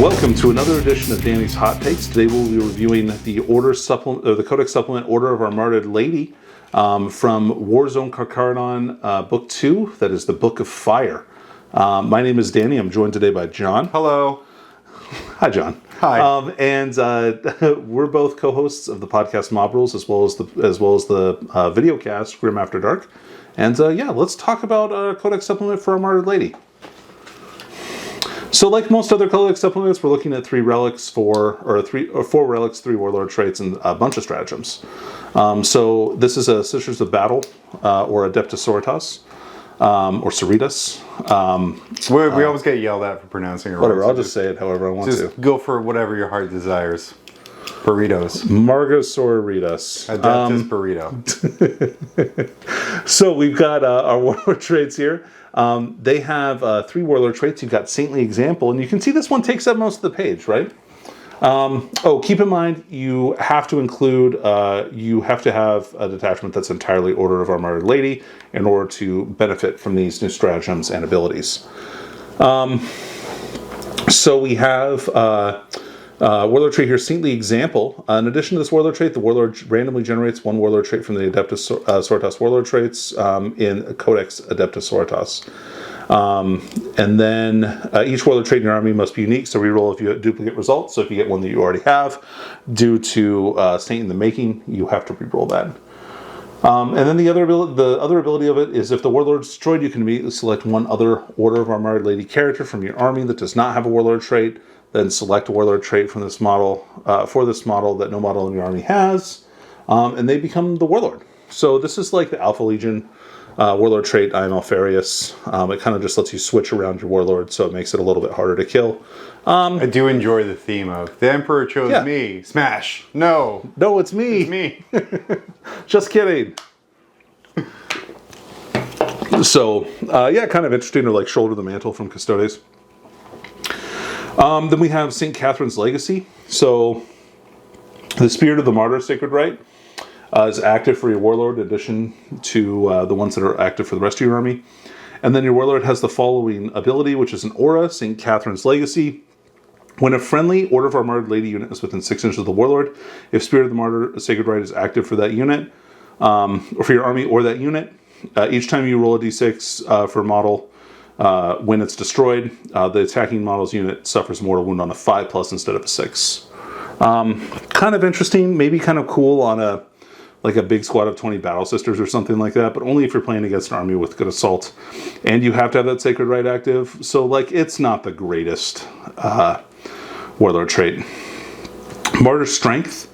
Welcome to another edition of Danny's Hot Takes. Today we'll be reviewing the the Codex Supplement Order of our Martyred Lady from Warzone Charadon Book 2. That is the Book of Fire. My name is Danny. I'm joined today by John. Hello. Hi, John. Hi. We're both co-hosts of the podcast Mob Rules as well as the video cast Grim After Dark. And let's talk about Codex Supplement for our Martyred Lady. So, like most other Codex supplements, we're looking at four relics, 3 Warlord traits, and a bunch of stratagems. So this is a Sisters of Battle, or Adeptus Sororitas, or Sororitas. We always get yelled at for pronouncing it whatever, right. I'll just say it however I want to. Just go for whatever your heart desires. Burritos. Margosoritas. Adeptus burrito. So we've got our Warlord traits here. They have 3 Warlord traits. You've got Saintly Example, and you can see this one takes up most of the page, right? Keep in mind, you have to include, you have to have a detachment that's entirely Order of our Martyred Lady in order to benefit from these new stratagems and abilities. So we have Warlord trait here, Saintly Example. In addition to this Warlord trait, the Warlord randomly generates 1 Warlord trait from the Adeptus Sororitas Warlord traits in Codex Adeptus Sororitas. And then each Warlord trait in your army must be unique, so reroll if you get duplicate results. So if you get one that you already have, due to Saint in the Making, you have to reroll that. And then the other ability of it is if the Warlord is destroyed, you can immediately select one other Order of our Martyred Lady character from your army that does not have a Warlord trait. Then select a Warlord trait from this model, that no model in your army has, and they become the Warlord. So this is like the Alpha Legion Warlord trait, I am Alfarius. It kind of just lets you switch around your Warlord, so it makes it a little bit harder to kill. I do enjoy the theme of, the Emperor chose me. Smash. No. No, it's me. It's me. Just kidding. So, kind of interesting to like shoulder the mantle from Custodes. Then we have St. Catherine's Legacy. So, the Spirit of the Martyr Sacred Rite is active for your Warlord in addition to the ones that are active for the rest of your army. And then your Warlord has the following ability, which is an aura, St. Catherine's Legacy. When a friendly Order of our Martyred Lady unit is within 6 inches of the Warlord, if Spirit of the Martyr Sacred Rite is active for that unit, or for your army or that unit, each time you roll a d6 for a model, when it's destroyed, the attacking model's unit suffers a mortal wound on a 5+ instead of a 6. Kind of interesting, maybe kind of cool on a big squad of 20 Battle Sisters or something like that, but only if you're playing against an army with good assault. And you have to have that Sacred Rite active, so it's not the greatest Warlord trait. Martyr Strength.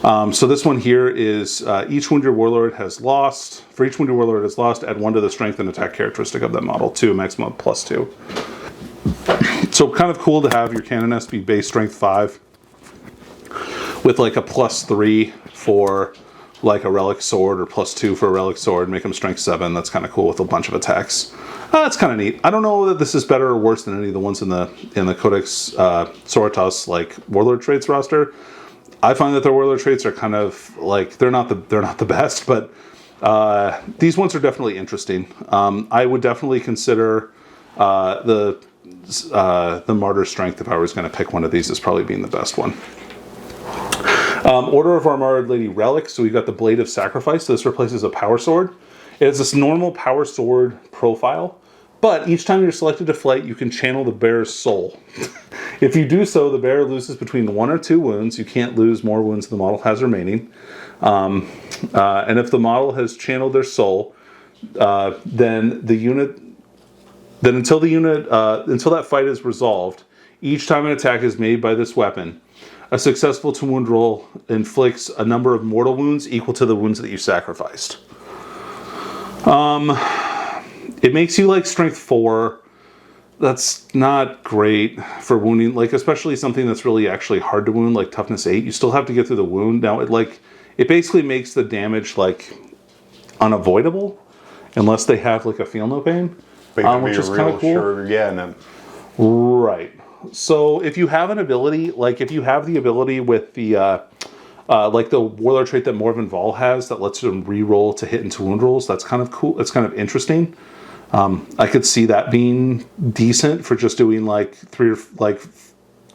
So this one here is each wound your Warlord has lost. For each wound your Warlord has lost, add 1 to the strength and attack characteristic of that model, to a maximum of +2. So kind of cool to have your Canoness be base strength 5 with a +3 for a relic sword, or +2 for a relic sword, make them strength 7. That's kind of cool with a bunch of attacks. That's kind of neat. I don't know that this is better or worse than any of the ones in the Codex Sororitas Warlord traits roster. I find that their Warlord traits are kind of they're not the best, but these ones are definitely interesting. I would definitely consider the Martyr Strength, if I was going to pick one of these, as probably being the best one. Order of our Martyred Lady Relics. So we've got the Blade of Sacrifice. So this replaces a power sword. It has this normal power sword profile, but each time you're selected to fight, you can channel the bearer's soul. If you do so, the bearer loses between 1 or 2 wounds. You can't lose more wounds than the model has remaining. And if the model has channeled their soul, then until that fight is resolved, each time an attack is made by this weapon, a successful to wound roll inflicts a number of mortal wounds equal to the wounds that you sacrificed. It makes you strength 4. That's not great for wounding, especially something that's really actually hard to wound, like toughness 8. You still have to get through the wound. Now, it basically makes the damage unavoidable, unless they have a feel no pain, which is kind of cool. Sure, yeah, no. Right. So if you have an ability, if you have the ability with the the Warlord trait that Morven Vol has that lets them re-roll to hit into wound rolls, that's kind of cool. It's kind of interesting. I could see that being decent for just doing 3 or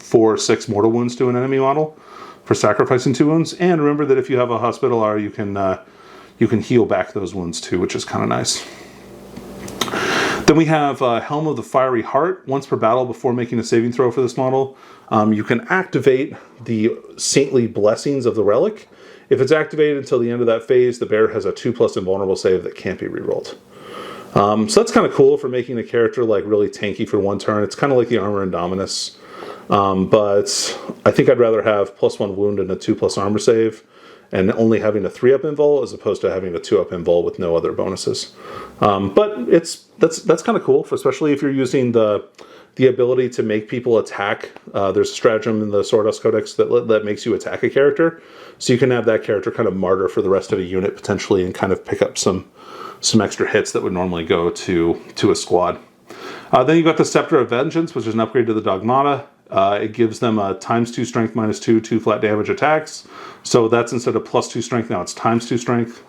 4-6 mortal wounds to an enemy model for sacrificing 2 wounds. And remember that if you have a Hospital R, you can heal back those wounds too, which is kind of nice. Then we have Helm of the Fiery Heart. Once per battle before making a saving throw for this model, you can activate the Saintly Blessings of the Relic. If it's activated until the end of that phase, the bear has a 2+ invulnerable save that can't be rerolled. So that's kind of cool for making a character like really tanky for 1 turn. It's kind of like the Armor Indominus. But I think I'd rather have +1 wound and a 2+ armor save, and only having a 3-up invul as opposed to having a 2-up invul with no other bonuses. But that's kind of cool, especially if you're using the ability to make people attack. There's a stratagem in the Swordhouse Codex that makes you attack a character, so you can have that character kind of martyr for the rest of a unit potentially, and kind of pick up some extra hits that would normally go to a squad. Then you've got the Scepter of Vengeance, which is an upgrade to the Dogmata. It gives them a ×2 strength, -2, 2 flat damage attacks. So that's instead of +2 strength, now it's ×2 strength.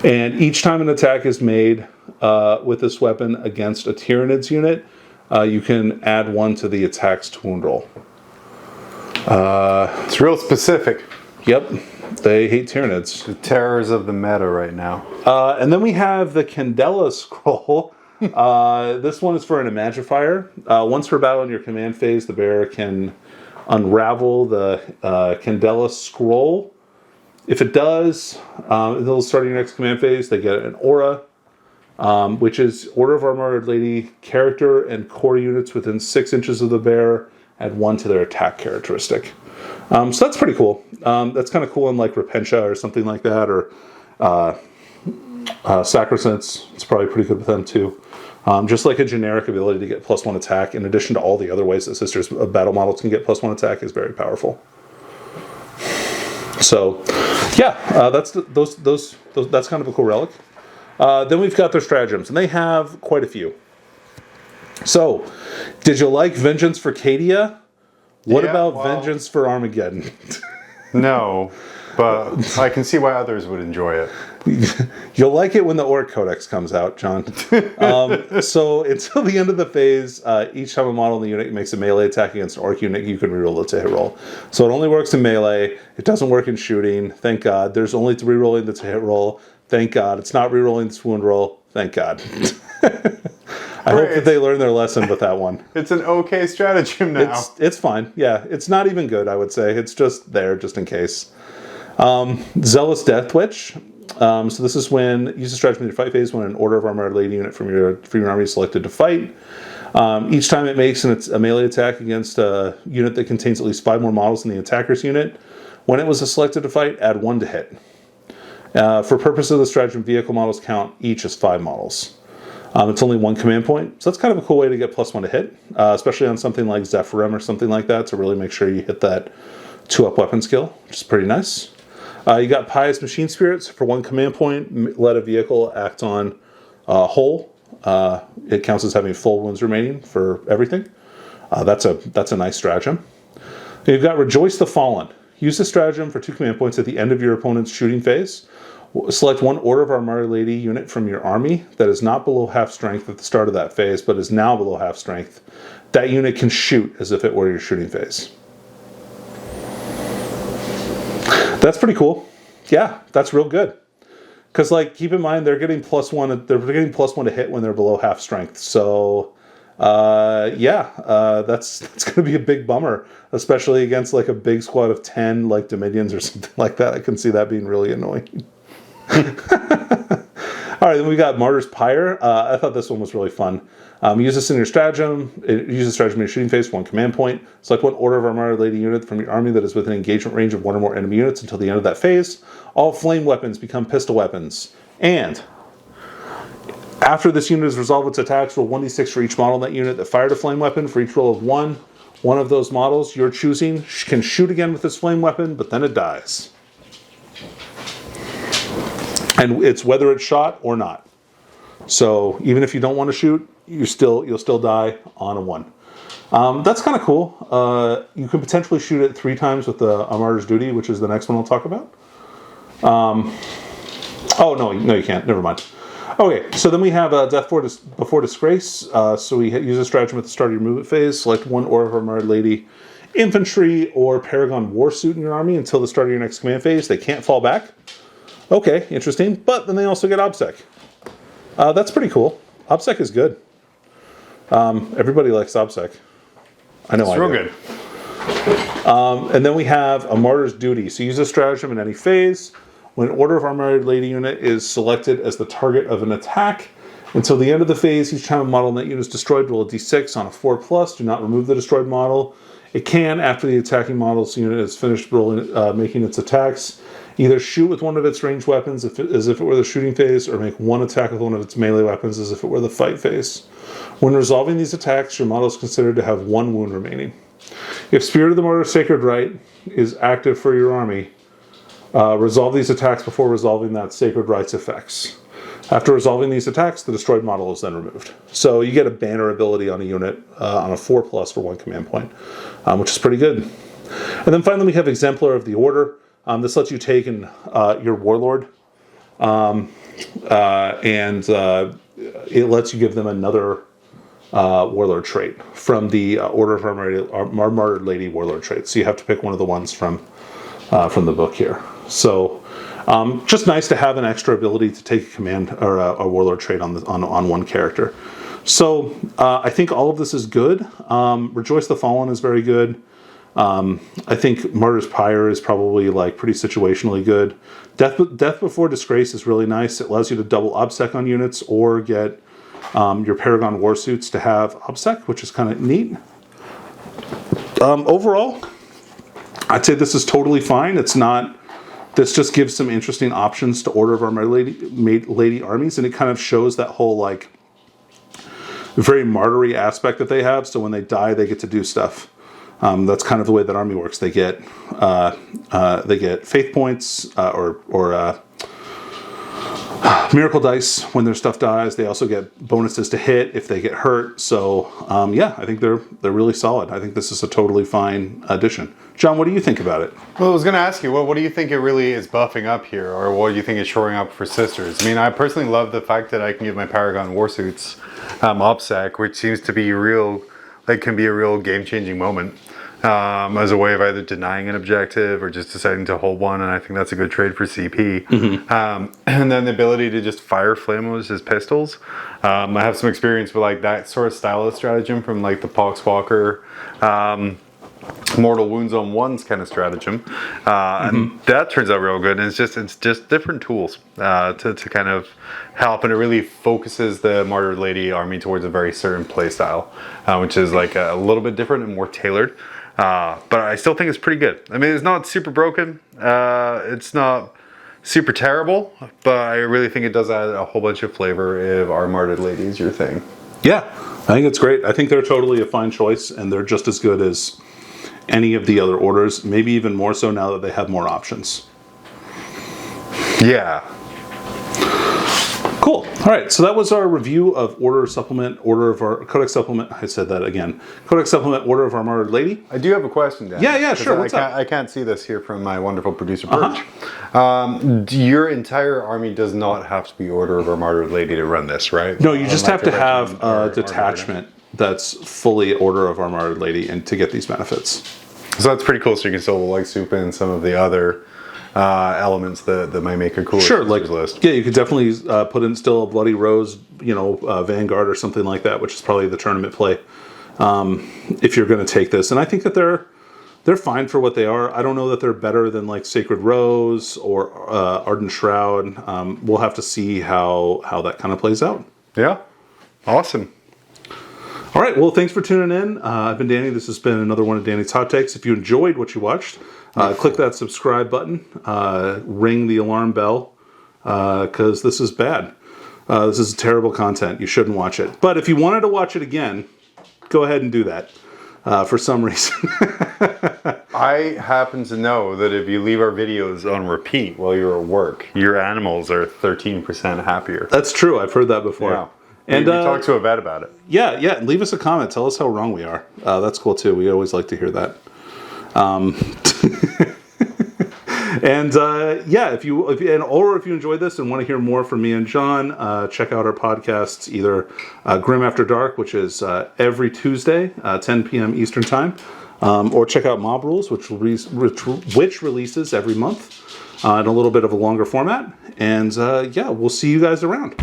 And each time an attack is made with this weapon against a Tyranids unit, you can add 1 to the attack's to wound roll. It's real specific. Yep, they hate Tyranids. The terrors of the meta right now. And then we have the Candela Scroll. This one is for an Imagifier. Once per battle in your command phase, the bearer can unravel the Candela Scroll. If it does, they'll start your next command phase. They get an aura, which is Order of our Martyred Lady character and core units within 6 inches of the bearer add 1 to their attack characteristic. So that's pretty cool. That's kind of cool in like Repentia or something like that, or Sacrosanct. It's probably pretty good with them too. Just like a generic ability to get +1 attack, in addition to all the other ways that Sisters of Battle models can get +1 attack, is very powerful. So, yeah, that's kind of a cool relic. Then we've got their stratagems, and they have quite a few. So, did you like Vengeance for Cadia? What about Vengeance for Armageddon? No, but I can see why others would enjoy it. You'll like it when the Orc Codex comes out, John. So until the end of the phase, each time a model in the unit makes a melee attack against an Orc unit, you can reroll the to hit roll. So it only works in melee. It doesn't work in shooting. Thank God. There's only rerolling the to hit roll. Thank God. It's not rerolling the wound roll. Thank God. I hope that they learn their lesson with that one. It's an okay stratagem now. It's fine. Yeah, it's not even good, I would say. It's just there, just in case. Zealous Death Witch. So this is when use a stratagem in your fight phase when an Order of our Martyred Lady unit from your army is selected to fight. Each time it makes a melee attack against a unit that contains at least 5 more models in the attacker's unit, when it was selected to fight, add 1 to hit. For purpose of the stratagem, vehicle models count each as 5 models. It's only 1 command point, so that's kind of a cool way to get +1 to hit, especially on something like Zephyrim or something like that, to really make sure you hit that 2-up weapon skill, which is pretty nice. You got Pious Machine Spirits. For 1 command point, let a vehicle act on hull. It counts as having full wounds remaining for everything. That's a nice stratagem. You've got Rejoice the Fallen. Use this stratagem for 2 command points at the end of your opponent's shooting phase. Select 1 Order of our Martyred Lady unit from your army that is not below half strength at the start of that phase, but is now below half strength. That unit can shoot as if it were your shooting phase. That's pretty cool. Yeah, that's real good. Because, like, keep in mind they're getting +1. They're getting +1 to hit when they're below half strength. So, that's going to be a big bummer, especially against like a big squad of 10, like Dominions or something like that. I can see that being really annoying. All right, then we got Martyr's Pyre. I thought this one was really fun. Use this in your stratagem. Use the stratagem in your shooting phase for 1 command point. Select 1 Order of our Martyred Lady unit from your army that is within engagement range of 1 or more enemy units until the end of that phase. All flame weapons become pistol weapons. And after this unit has resolved its attacks, roll 1d6 for each model in that unit that fired a flame weapon. For each roll of 1, one of those models you're choosing can shoot again with this flame weapon, but then it dies. And it's whether it's shot or not. So even if you don't want to shoot, you'll still die on a 1. That's kind of cool. You can potentially shoot it 3 times with a Martyr's Duty, which is the next one I'll talk about. Oh no, you can't. Never mind. Okay, so then we have Death Before Disgrace. So we use a stratagem at the start of your movement phase. Select one Order of our Martyred Lady infantry or Paragon warsuit in your army until the start of your next command phase. They can't fall back. Okay, interesting. But then they also get OBSEC. That's pretty cool. OBSEC is good. Everybody likes OBSEC. I know. It's real good. And then we have a Martyr's Duty. So use a stratagem in any phase. When Order of our Martyred Lady unit is selected as the target of an attack, until the end of the phase, each time a model in that unit is destroyed, roll a d6 on a 4+. Do not remove the destroyed model. It can, after the attacking model's unit has finished rolling, making its attacks, either shoot with one of its ranged weapons as if it were the shooting phase, or make one attack with one of its melee weapons as if it were the fight phase. When resolving these attacks, your model is considered to have 1 wound remaining. If Spirit of the Martyr Sacred Rite is active for your army, resolve these attacks before resolving that Sacred Rite's effects. After resolving these attacks, the destroyed model is then removed. So you get a banner ability on a unit on a 4+ for 1 command point, which is pretty good. And then finally we have Exemplar of the Order. This lets you take in your Warlord, and it lets you give them another Warlord trait from the Order of our Martyred Lady Warlord trait. So you have to pick one of the ones from the book here. So just nice to have an extra ability to take a command or a Warlord trait on one character. So I think all of this is good. Rejoice the Fallen is very good. I think Martyr's Pyre is probably like pretty situationally good. Death Before Disgrace is really nice. It allows you to double OBSEC on units or get your Paragon warsuits to have OBSEC, which is kind of neat. Overall, I'd say this is totally fine. It's not. This just gives some interesting options to Order of our Lady armies, and it kind of shows that whole like very martyry aspect that they have. So when they die, they get to do stuff. That's kind of the way that army works. They get faith points or miracle dice when their stuff dies. They also get bonuses to hit if they get hurt. So yeah, I think they're really solid. I think this is a totally fine addition. John, what do you think about it? Well, I was going to ask you, what do you think it really is buffing up here, or what do you think is shoring up for Sisters? I mean, I personally love the fact that I can give my Paragon warsuits OBSEC, which seems to be can be a real game-changing moment. As a way of either denying an objective or just deciding to hold one, and I think that's a good trade for CP. Mm-hmm. And then the ability to just fire flammers as pistols. I have some experience with like that sort of style of stratagem from like the Poxwalker, Mortal Wounds on Ones kind of stratagem, and that turns out real good. And it's just different tools to kind of help, and it really focuses the Martyred Lady army towards a very certain play style, which is like a little bit different and more tailored. But I still think it's pretty good. I mean, it's not super broken. It's not super terrible, but I really think it does add a whole bunch of flavor if our Martyred Lady is your thing. Yeah, I think it's great. I think they're totally a fine choice, and they're just as good as any of the other orders, maybe even more so now that they have more options. Yeah. Cool. All right, so that was our review of Codex Supplement, I said that again. Codex Supplement, Order of our Martyred Lady. I do have a question, Dan. Yeah, sure. What's up? I can't see this here from my wonderful producer, Perch. Your entire army does not have to be Order of our Martyred Lady to run this, right? No, you just have to have a detachment that's fully Order of our Martyred Lady and to get these benefits. So that's pretty cool. So you can still like soup in some of the other elements that might make a cool list. Yeah, you could definitely put in still a Bloody Rose, Vanguard or something like that, which is probably the tournament play if you're going to take this. And I think that they're fine for what they are. I don't know that they're better than like Sacred Rose or Ardent Shroud. We'll have to see how that kind of plays out. Yeah, awesome. All right, well, thanks for tuning in. I've been Danny. This has been another one of Danny's Hot Takes. If you enjoyed what you watched, click that subscribe button, ring the alarm bell, because this is bad. This is terrible content. You shouldn't watch it. But if you wanted to watch it again, go ahead and do that for some reason. I happen to know that if you leave our videos on repeat while you're at work, your animals are 13% happier. That's true. I've heard that before. Yeah. And we talked to a vet about it. Yeah. Leave us a comment. Tell us how wrong we are. That's cool too. We always like to hear that. And yeah, if you enjoyed this and want to hear more from me and John, check out our podcasts, either Grim After Dark, which is every Tuesday, 10 p.m. Eastern Time, or check out Mob Rules, which releases every month in a little bit of a longer format. And yeah, we'll see you guys around.